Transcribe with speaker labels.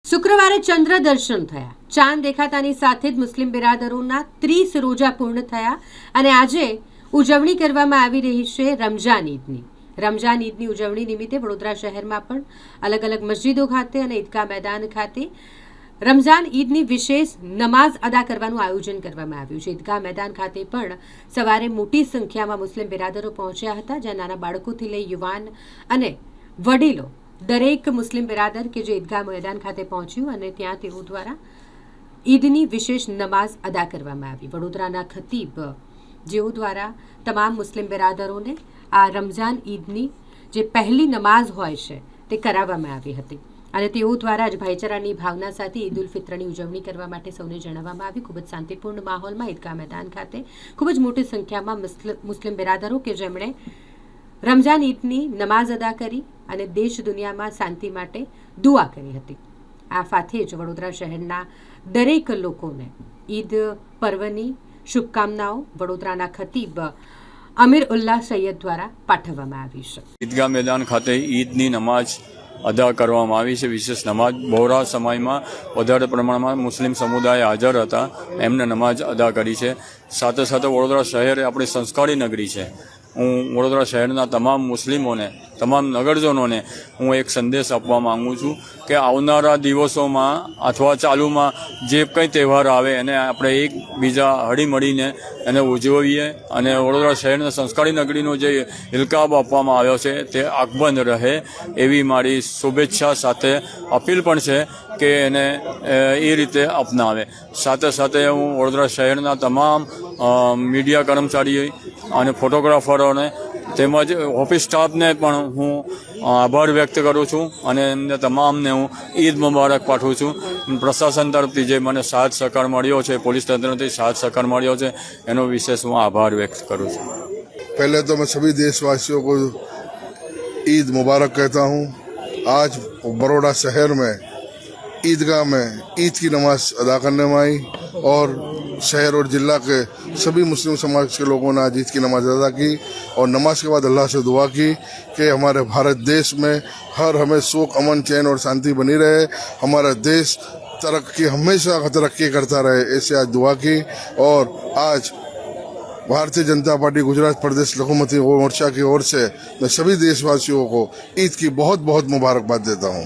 Speaker 1: શુક્રવારે ચંદ્ર દર્શન થયા। ચાંદ દેખાતાની સાથે જ મુસ્લિમ બિરાદરોના 30 રોજા પૂર્ણ થયા અને આજે ઉજવણી કરવામાં આવી રહી છે રમઝાન ઈદની। રમઝાન ઈદની ઉજવણી નિમિત્તે વડોદરા શહેરમાં પણ અલગ અલગ મસ્જિદો ખાતે અને ઈદગાહ મેદાન ખાતે રમઝાન ઈદની વિશેષ નમાઝ અદા કરવાનું આયોજન કરવામાં આવ્યું છે। ઈદગાહ મેદાન ખાતે પણ સવારે મોટી સંખ્યામાં મુસ્લિમ બિરાદરો પહોંચ્યા હતા, જ્યાં નાના બાળકોથી લઈ યુવાન અને વડીલો દરેક મુસ્લિમ બિરાદર કે જે ઈદગાહ મેદાન ખાતે પહોંચ્યું અને ત્યાં તેઓ દ્વારા ઈદની વિશેષ નમાઝ અદા કરવામાં આવી। વડોદરાના ખતીબ જેઓ દ્વારા તમામ મુસ્લિમ બિરાદરોને આ રમઝાન ઈદની જે પહેલી નમાઝ હોય છે તે કરાવવામાં આવી હતી અને તેઓ દ્વારા જ ભાઈચારાની ભાવના સાથે ઈદ ઉલ ફિત્રની ઉજવણી કરવા માટે સૌને જણાવવામાં આવી। ખૂબ જ શાંતિપૂર્ણ માહોલમાં ઈદગાહ મેદાન ખાતે ખૂબ જ મોટી સંખ્યામાં મુસ્લિમ બિરાદરો કે જેમણે રમઝાન ઈદની નમાઝ અદા કરી અને દેશ દુનિયામાં શાંતિ માટે દુઆ કરી હતી। આ સાથે જ વડોદરા શહેરના દરેક લોકોને ઈદ પર્વની શુભકામનાઓ વડોદરાના ખતીબ અમીર ઉલ્લાહ સૈયદ દ્વારા પાઠવવામાં આવી છે।
Speaker 2: ઈદગાહ મેદાન ખાતે ઈદની નમાઝ અદા કરવામાં આવી છે। વિશેષ નમાઝ બહોળા સમયમાં વધારે પ્રમાણમાં મુસ્લિમ સમુદાય હાજર હતા, એમને નમાઝ અદા કરી છે। સાથે સાથે વડોદરા શહેર એ આપણી સંસ્કારી નગરી છે। હું વડોદરા શહેરના તમામ મુસ્લિમોને, તમામ નગરજનોને હું એક સંદેશ આપવા માગું છું કે આવનારા દિવસોમાં અથવા ચાલુમાં જે કંઈ તહેવાર આવે એને આપણે એકબીજા હળીમળીને એને ઉજવીએ અને વડોદરા શહેરના સંસ્કારી નગરીનો જે ઇલકાબ આપવામાં આવ્યો છે તે અકબંધ રહે એવી મારી શુભેચ્છા સાથે અપીલ પણ છે કે એને એ રીતે અપનાવે। સાથે સાથે હું વડોદરા શહેરના તમામ મીડિયા કર્મચારી અને ફોટોગ્રાફરોને તેમજ ઓફિસ સ્ટાફને પણ હું આભાર વ્યક્ત કરું છું અને એમને તમામને હું ઈદ મુબારક પાઠવું છું। પ્રશાસન તરફથી જે મને સાથ સહકાર મળ્યો છે, પોલીસ તંત્રથી સાથ સહકાર મળ્યો છે, એનો વિશેષ હું આભાર વ્યક્ત કરું છું।
Speaker 3: पहले तो मैं सभी देशवासियों को ईद मुबारक कहता हूँ। आज बड़ौदा शहर में ईदगाह में ईद की नमाज अदा करने में आई और शहर और जिला के सभी मुस्लिम समाज के लोगों ने आज ईद की नमाज अदा की और नमाज के बाद अल्लाह से दुआ की कि हमारे भारत देश में हर हमें सुख, अमन, चैन और शांति बनी रहे, हमारा देश तरक्की हमेशा तरक्की करता रहे, ऐसे आज दुआ की। और आज भारतीय जनता पार्टी गुजरात प्रदेश लघुमती मोर्चा की ओर से मैं सभी देशवासियों को ईद की बहुत बहुत मुबारकबाद देता हूँ।